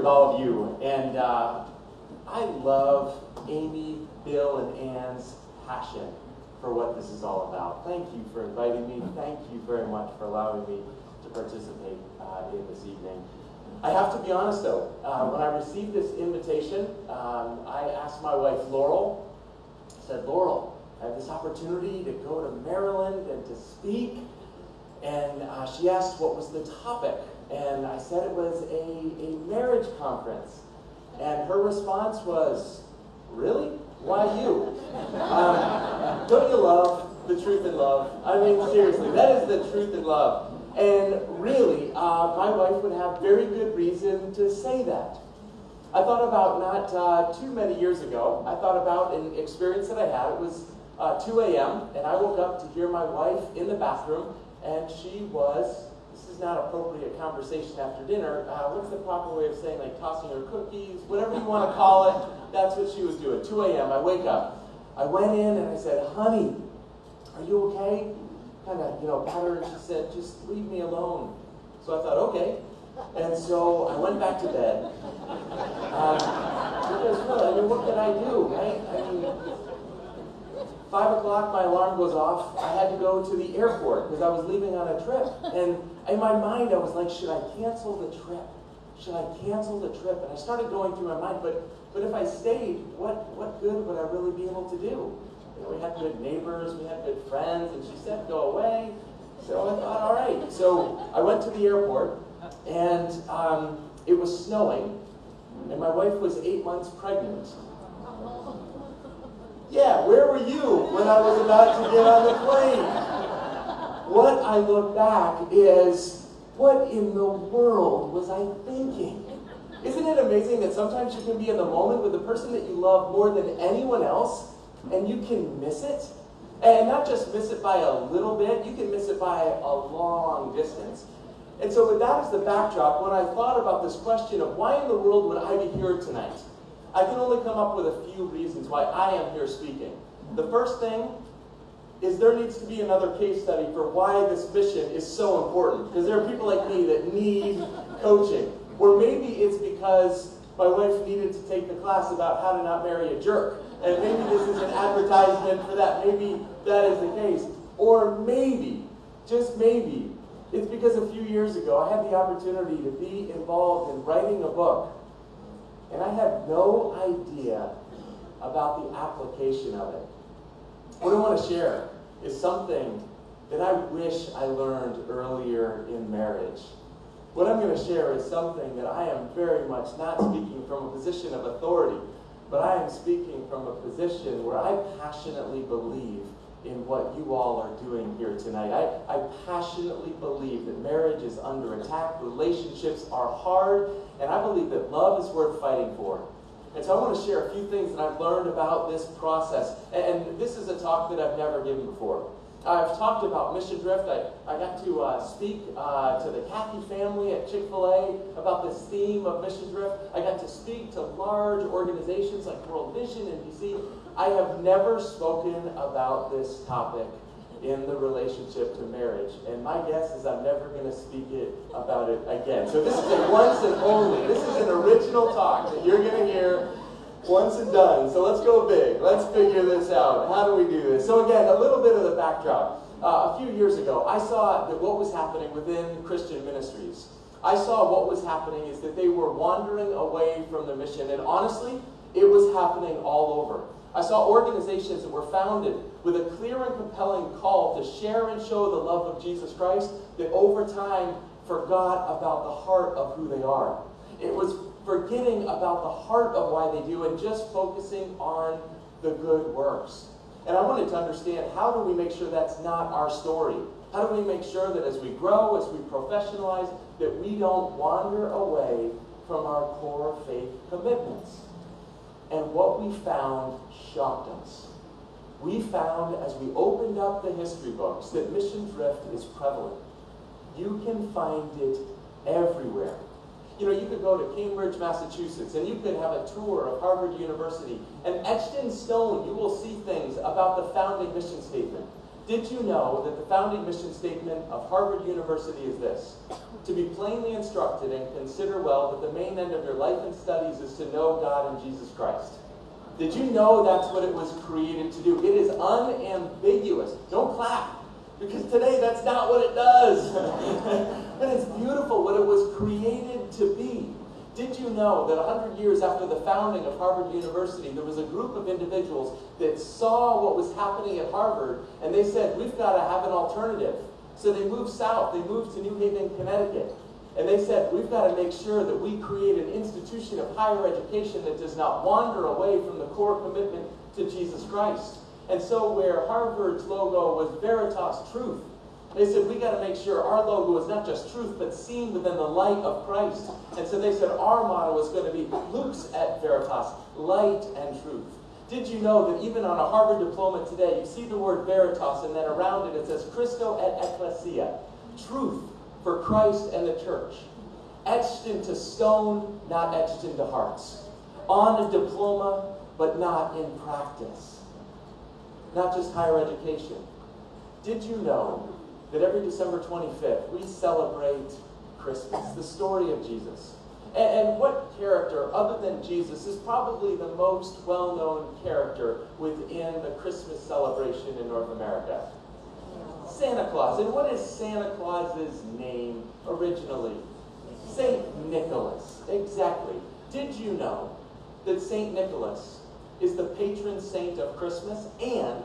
with all of you. And I love Amy, Bill, and Ann's passion for what this is all about. Thank you for inviting me. Thank you very much for allowing me to participate in this evening. I have to be honest though, when I received this invitation, I asked my wife Laurel, I said, Laurel, I have this opportunity to go to Maryland and to speak. And she asked what was the topic. And I said it was a marriage conference. And her response was, really? Why you? Don't you love the truth in love? I mean, seriously, that is the truth in love. And really, my wife would have very good reason to say that. I thought about not too many years ago, I thought about an experience that I had. It was 2 a.m. and I woke up to hear my wife in the bathroom, and she was, this is not appropriate conversation after dinner, what's the proper way of saying, like tossing her cookies, whatever you want to call it, that's what she was doing. 2 a.m., I wake up. I went in and I said, honey, are you okay? Kind of, pat her, and she said, just leave me alone. So I thought, okay. And so I went back to bed. Because really, I mean, what can I do, right? I mean, 5 o'clock, my alarm goes off. I had to go to the airport because I was leaving on a trip. And in my mind, I was like, should I cancel the trip? Should I cancel the trip? And I started going through my mind, but if I stayed, what good would I really be able to do? We had good neighbors, we had good friends, and she said, go away. So I thought, all right. So I went to the airport, and it was snowing, and my wife was 8 months pregnant. Yeah, where were you when I was about to get on the plane? What I look back is, what in the world was I thinking? Isn't it amazing that sometimes you can be in the moment with the person that you love more than anyone else, and you can miss it? And not just miss it by a little bit, you can miss it by a long distance. And so with that as the backdrop, when I thought about this question of why in the world would I be here tonight, I can only come up with a few reasons why I am here speaking. The first thing is there needs to be another case study for why this mission is so important. Because there are people like me that need coaching. Or maybe it's because my wife needed to take the class about how to not marry a jerk. And maybe this is an advertisement for that. Maybe that is the case. Or maybe, just maybe, it's because a few years ago I had the opportunity to be involved in writing a book. And I had no idea about the application of it. What I want to share is something that I wish I learned earlier in marriage. What I'm going to share is something that I am very much not speaking from a position of authority, but I am speaking from a position where I passionately believe in what you all are doing here tonight. I passionately believe that marriage is under attack, relationships are hard, and I believe that love is worth fighting for. And so I want to share a few things that I've learned about this process. And this is a talk that I've never given before. I've talked about Mission Drift. I got to speak to the Cathy family at Chick-fil-A about this theme of Mission Drift. I got to speak to large organizations like World Vision and DC. I have never spoken about this topic in the relationship to marriage. And my guess is I'm never going to speak about it again. So this is a once and only. This is an original talk that you're going to hear once and done. So let's go big. Let's figure this out. How do we do this? So again, a little bit of the backdrop. A few years ago, I saw that what was happening within Christian ministries. I saw what was happening is that they were wandering away from the mission. And honestly, it was happening all over. I saw organizations that were founded with a clear and compelling call to share and show the love of Jesus Christ that over time forgot about the heart of who they are. It was forgetting about the heart of why they do and just focusing on the good works. And I wanted to understand, how do we make sure that's not our story? How do we make sure that as we grow, as we professionalize, that we don't wander away from our core faith commitments? And what we found shocked us. We found, as we opened up the history books, that mission drift is prevalent. You can find it everywhere. You could go to Cambridge, Massachusetts, and you could have a tour of Harvard University, and etched in stone, you will see things about the founding mission statement. Did you know that the founding mission statement of Harvard University is this? To be plainly instructed and consider well that the main end of your life and studies is to know God and Jesus Christ. Did you know that's what it was created to do? It is unambiguous. Don't clap, because today that's not what it does. But it's beautiful what it was created to be. Did you know that 100 years after the founding of Harvard University, there was a group of individuals that saw what was happening at Harvard, and they said, we've got to have an alternative. So they moved south. They moved to New Haven, Connecticut. And they said, we've got to make sure that we create an institution of higher education that does not wander away from the core commitment to Jesus Christ. And so where Harvard's logo was Veritas, truth, they said, we got to make sure our logo is not just truth, but seen within the light of Christ. And so they said, our motto is going to be Lux et Veritas, light and truth. Did you know that even on a Harvard diploma today, you see the word Veritas, and then around it, it says Christo et Ecclesia, truth for Christ and the church. Etched into stone, not etched into hearts. On a diploma, but not in practice. Not just higher education. Did you know that every December 25th, we celebrate Christmas, the story of Jesus? And what character, other than Jesus, is probably the most well-known character within the Christmas celebration in North America? Santa Claus. And what is Santa Claus's name originally? Saint Nicholas. Exactly. Did you know that Saint Nicholas is the patron saint of Christmas and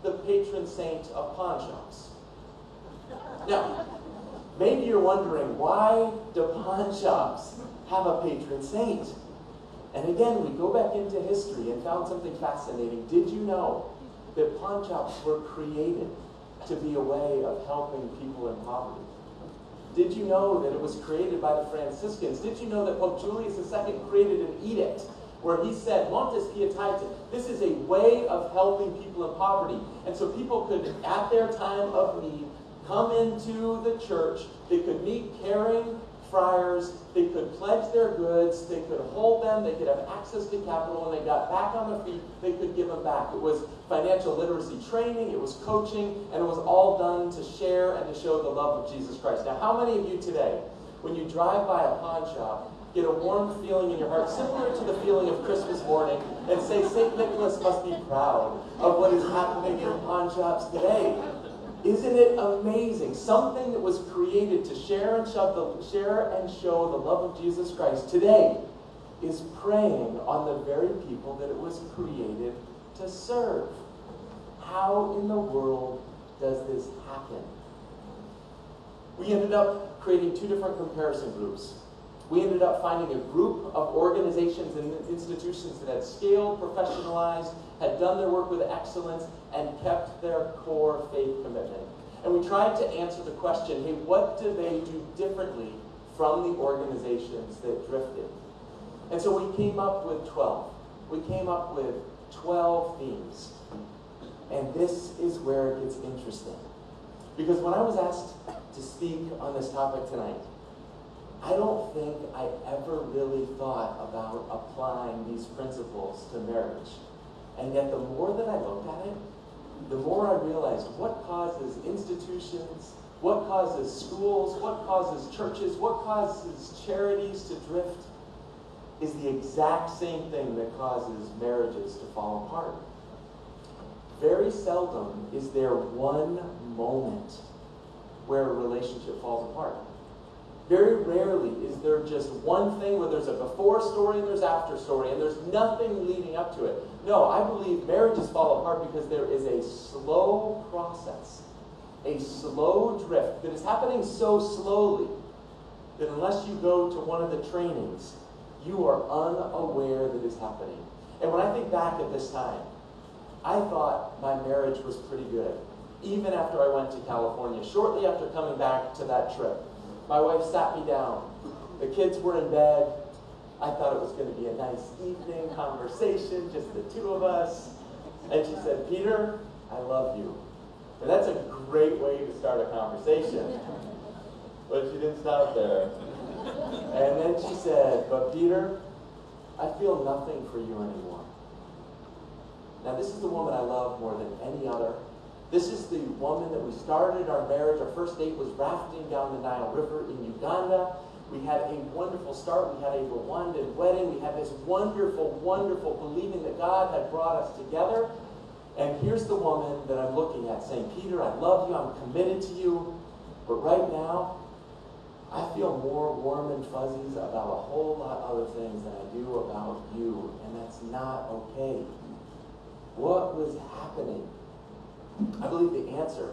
the patron saint of pawn shops? Now, maybe you're wondering, why do pawn shops have a patron saint? And again, we go back into history and found something fascinating. Did you know that pawn shops were created to be a way of helping people in poverty? Did you know that it was created by the Franciscans? Did you know that Pope Julius II created an edict where he said, Montes Pietatis, this is a way of helping people in poverty. And so people could, at their time of need, come into the church, they could meet caring friars, they could pledge their goods, they could hold them, they could have access to capital. When they got back on their feet, they could give them back. It was financial literacy training, it was coaching, and it was all done to share and to show the love of Jesus Christ. Now, how many of you today, when you drive by a pawn shop, get a warm feeling in your heart, similar to the feeling of Christmas morning, and say, St. Nicholas must be proud of what is happening in pawn shops today? Isn't it amazing? Something that was created to share and show the love of Jesus Christ today is preying on the very people that it was created to serve. How in the world does this happen? We ended up creating two different comparison groups. We ended up finding a group of organizations and institutions that had scaled, professionalized, had done their work with excellence, and kept their core faith commitment. And we tried to answer the question, hey, what do they do differently from the organizations that drifted? And so we came up with 12. We came up with 12 themes. And this is where it gets interesting. Because when I was asked to speak on this topic tonight, I don't think I ever really thought about applying these principles to marriage. And yet the more that I looked at it, the more I realized what causes institutions, what causes schools, what causes churches, what causes charities to drift is the exact same thing that causes marriages to fall apart. Very seldom is there one moment where a relationship falls apart. Very rarely is there just one thing where there's a before story and there's after story and there's nothing leading up to it. No, I believe marriages fall apart because there is a slow process, a slow drift that is happening so slowly that unless you go to one of the trainings, you are unaware that it's happening. And when I think back at this time, I thought my marriage was pretty good. Even after I went to California, shortly after coming back to that trip, my wife sat me down. The kids were in bed. I thought it was going to be a nice evening conversation, just the two of us. And she said, Peter, I love you. And that's a great way to start a conversation. But she didn't stop there. And then she said, but Peter, I feel nothing for you anymore. Now, this is the woman I love more than any other. This is the woman that we started our marriage. Our first date was rafting down the Nile River in Uganda. We had a wonderful start. We had a Rwandan wedding. We had this wonderful, wonderful believing that God had brought us together. And here's the woman that I'm looking at saying, Peter, I love you. I'm committed to you. But right now, I feel more warm and fuzzies about a whole lot of other things than I do about you. And that's not okay. What was happening? I believe the answer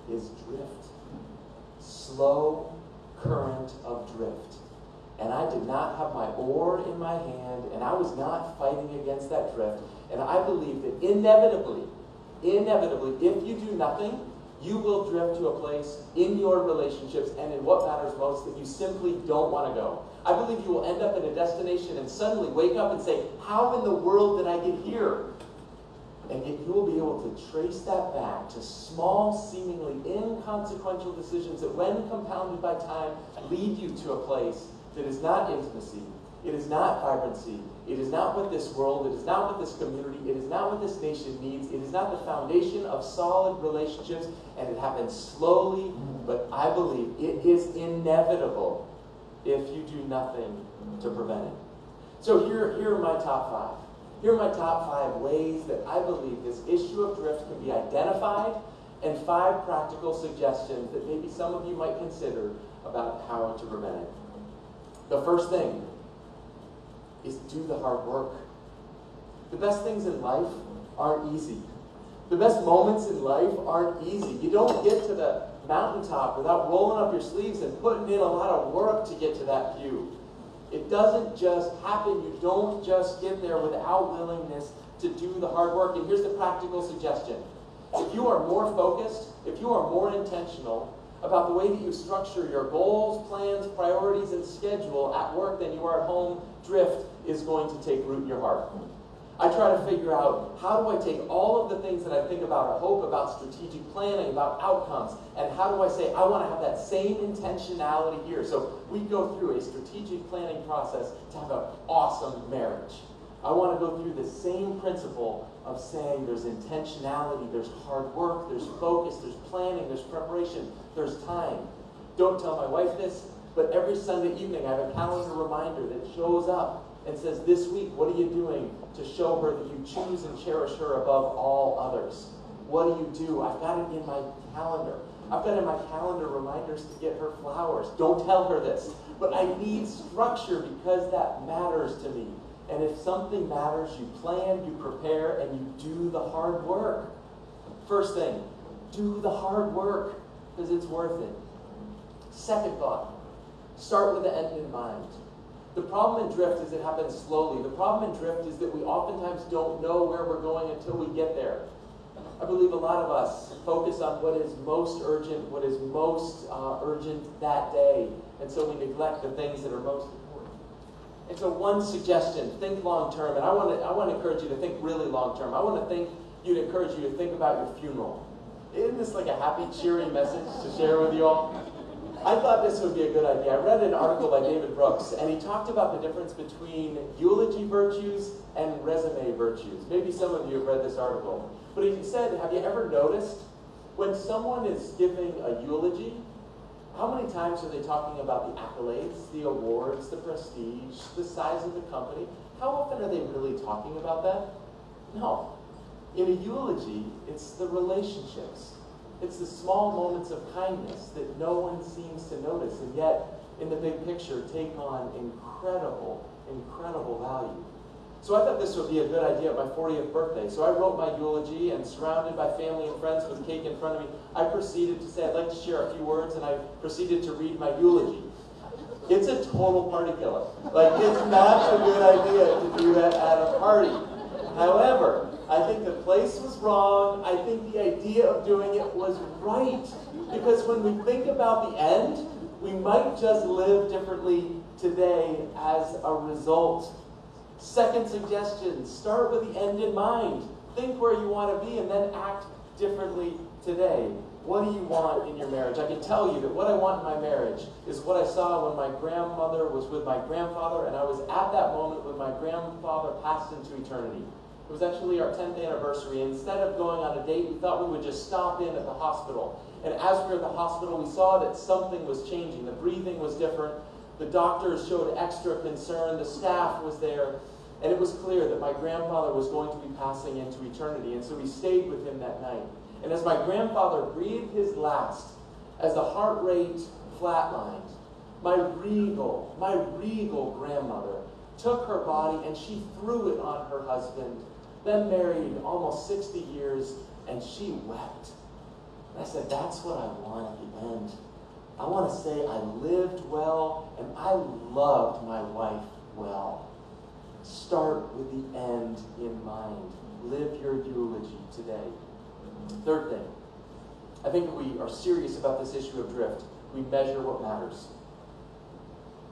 is drift. Slow current of drift. And I did not have my oar in my hand, and I was not fighting against that drift. And I believe that inevitably, if you do nothing, you will drift to a place in your relationships and in what matters most that you simply don't want to go. I believe you will end up at a destination and suddenly wake up and say, how in the world did I get here? And yet you will be able to trace that back to small, seemingly inconsequential decisions that, when compounded by time, lead you to a place that is not intimacy, it is not vibrancy, it is not what this world, it is not what this community, it is not what this nation needs, it is not the foundation of solid relationships, and it happens slowly, but I believe it is inevitable if you do nothing to prevent it. So here are my top 5. Here are my top 5 ways that I believe this issue of drift can be identified, and 5 practical suggestions that maybe some of you might consider about how to prevent it. The first thing is do the hard work. The best things in life aren't easy. The best moments in life aren't easy. You don't get to the mountaintop without rolling up your sleeves and putting in a lot of work to get to that view. It doesn't just happen. You don't just get there without willingness to do the hard work. And here's the practical suggestion. If you are more focused, if you are more intentional about the way that you structure your goals, plans, priorities, and schedule at work than you are at home, drift is going to take root in your heart. I try to figure out, how do I take all of the things that I think about or hope about strategic planning, about outcomes, and how do I say, I want to have that same intentionality here. So we go through a strategic planning process to have an awesome marriage. I want to go through the same principle of saying there's intentionality, there's hard work, there's focus, there's planning, there's preparation, there's time. Don't tell my wife this, but every Sunday evening I have a calendar reminder that shows up and says, this week, what are you doing to show her that you choose and cherish her above all others? What do you do? I've got it in my calendar. I've got in my calendar reminders to get her flowers. Don't tell her this. But I need structure because that matters to me. And if something matters, you plan, you prepare, and you do the hard work. First thing, do the hard work because it's worth it. Second thought, start with the end in mind. The problem in drift is it happens slowly. The problem in drift is that we oftentimes don't know where we're going until we get there. I believe a lot of us focus on what is most urgent, what is most urgent that day, and so we neglect the things that are most important. And so one suggestion, think long term, and I want to encourage you to think really long term. I want to encourage you to think about your funeral. Isn't this like a happy, cheery message to share with you all? I thought this would be a good idea. I read an article by David Brooks, and he talked about the difference between eulogy virtues and resume virtues. Maybe some of you have read this article. But he said, have you ever noticed when someone is giving a eulogy, how many times are they talking about the accolades, the awards, the prestige, the size of the company? How often are they really talking about that? No. In a eulogy, it's the relationships. It's the small moments of kindness that no one seems to notice, and yet, in the big picture, take on incredible, incredible value. So I thought this would be a good idea at my 40th birthday. So I wrote my eulogy, and surrounded by family and friends with cake in front of me, I proceeded to say, I'd like to share a few words, and I proceeded to read my eulogy. It's a total party killer. Like, it's not a good idea to do that at a party. However, I think the place was wrong. I think the idea of doing it was right. Because when we think about the end, we might just live differently today as a result. Second suggestion, start with the end in mind. Think where you want to be and then act differently today. What do you want in your marriage? I can tell you that what I want in my marriage is what I saw when my grandmother was with my grandfather, and I was at that moment when my grandfather passed into eternity. It was actually our 10th anniversary. Instead of going on a date, we thought we would just stop in at the hospital. And as we were at the hospital, we saw that something was changing. The breathing was different. The doctors showed extra concern. The staff was there. And it was clear that my grandfather was going to be passing into eternity. And so we stayed with him that night. And as my grandfather breathed his last, as the heart rate flatlined, my regal grandmother took her body and she threw it on her husband, then married almost 60 years, and she wept. And I said, that's what I want at the end. I want to say I lived well and I loved my wife well. Start with the end in mind. Live your eulogy today. Third thing, I think if we are serious about this issue of drift, we measure what matters.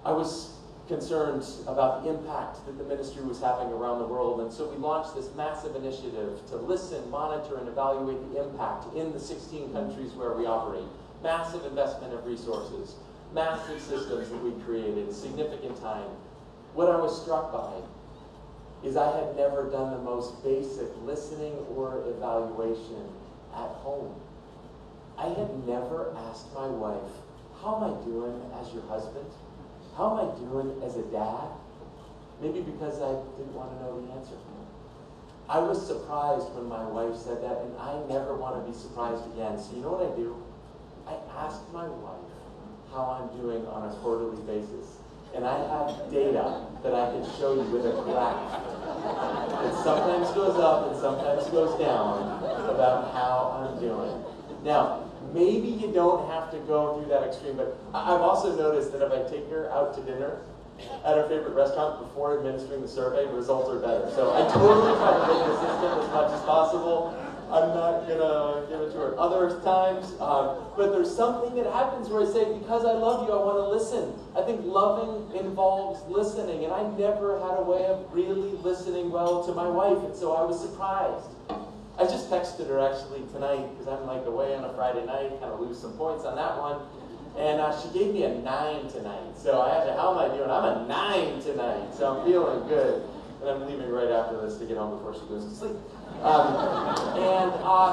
I was concerned about the impact that the ministry was having around the world, and so we launched this massive initiative to listen, monitor, and evaluate the impact in the 16 countries where we operate. Massive investment of resources, massive systems that we created, significant time. What I was struck by is I had never done the most basic listening or evaluation at home. I had never asked my wife, how am I doing as your husband? How am I doing as a dad? Maybe because I didn't want to know the answer. I was surprised when my wife said that, and I never want to be surprised again. So you know what I do? I ask my wife how I'm doing on a quarterly basis. And I have data that I can show you with a graph. It sometimes goes up and sometimes goes down about how I'm doing. Now, maybe you don't have to go through that extreme, but I've also noticed that if I take her out to dinner at her favorite restaurant before administering the survey, results are better. So I totally try to make the system as much as possible. I'm not going to give it to her other times, but there's something that happens where I say, because I love you, I want to listen. I think loving involves listening, and I never had a way of really listening well to my wife, and so I was surprised. I just texted her actually tonight, because I'm like away on a Friday night, kind of lose some points on that one, and she gave me a 9 tonight. So I asked her, how am I doing? I'm a 9 tonight, so I'm feeling good. And I'm leaving right after this to get home before she goes to sleep.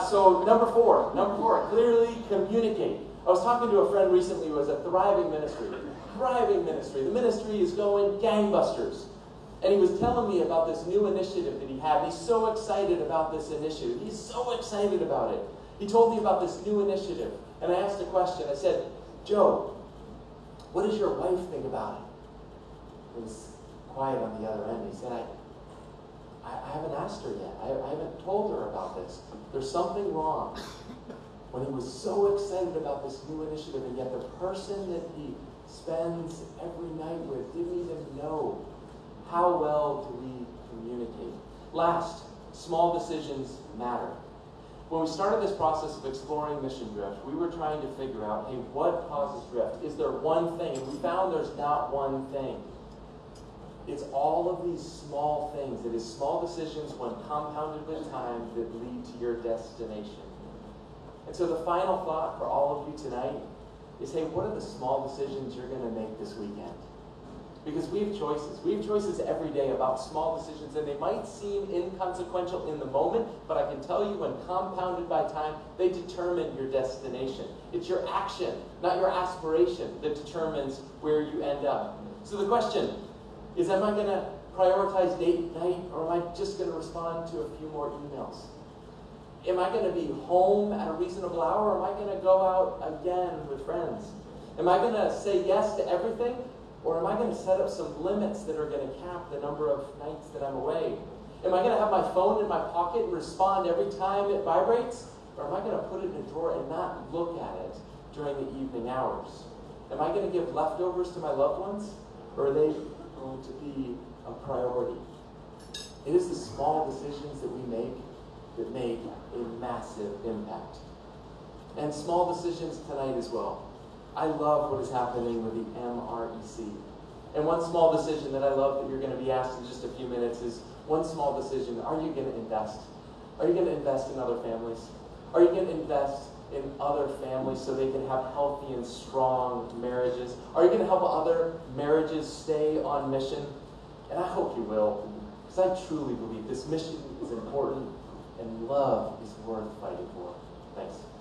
So number four, clearly communicate. I was talking to a friend recently who has a thriving ministry. The ministry is going gangbusters. And he was telling me about this new initiative that he had. He's so excited about this initiative. He's so excited about it. He told me about this new initiative. And I asked a question. I said, Joe, what does your wife think about it? It was quiet on the other end. He said, I haven't asked her yet. I haven't told her about this. There's something wrong. When he was so excited about this new initiative, and yet the person that he spends every night with didn't even know. How well do we communicate? Last, small decisions matter. When we started this process of exploring mission drift, we were trying to figure out, hey, what causes drift? Is there one thing? And we found there's not one thing. It's all of these small things. It is small decisions when compounded with time that lead to your destination. And so the final thought for all of you tonight is, hey, what are the small decisions you're going to make this weekend? Because we have choices. We have choices every day about small decisions, and they might seem inconsequential in the moment, but I can tell you when compounded by time, they determine your destination. It's your action, not your aspiration, that determines where you end up. So the question is, am I going to prioritize date night, or am I just going to respond to a few more emails? Am I going to be home at a reasonable hour, or am I going to go out again with friends? Am I going to say yes to everything, or am I going to set up some limits that are going to cap the number of nights that I'm away? Am I going to have my phone in my pocket and respond every time it vibrates, or am I going to put it in a drawer and not look at it during the evening hours? Am I going to give leftovers to my loved ones, or are they going to be a priority? It is the small decisions that we make that make a massive impact. And small decisions tonight as well. I love what is happening with the MREC. And one small decision that I love that you're going to be asked in just a few minutes is, one small decision, are you going to invest? Are you going to invest in other families? Are you going to invest in other families so they can have healthy and strong marriages? Are you going to help other marriages stay on mission? And I hope you will, because I truly believe this mission is important, and love is worth fighting for. Thanks.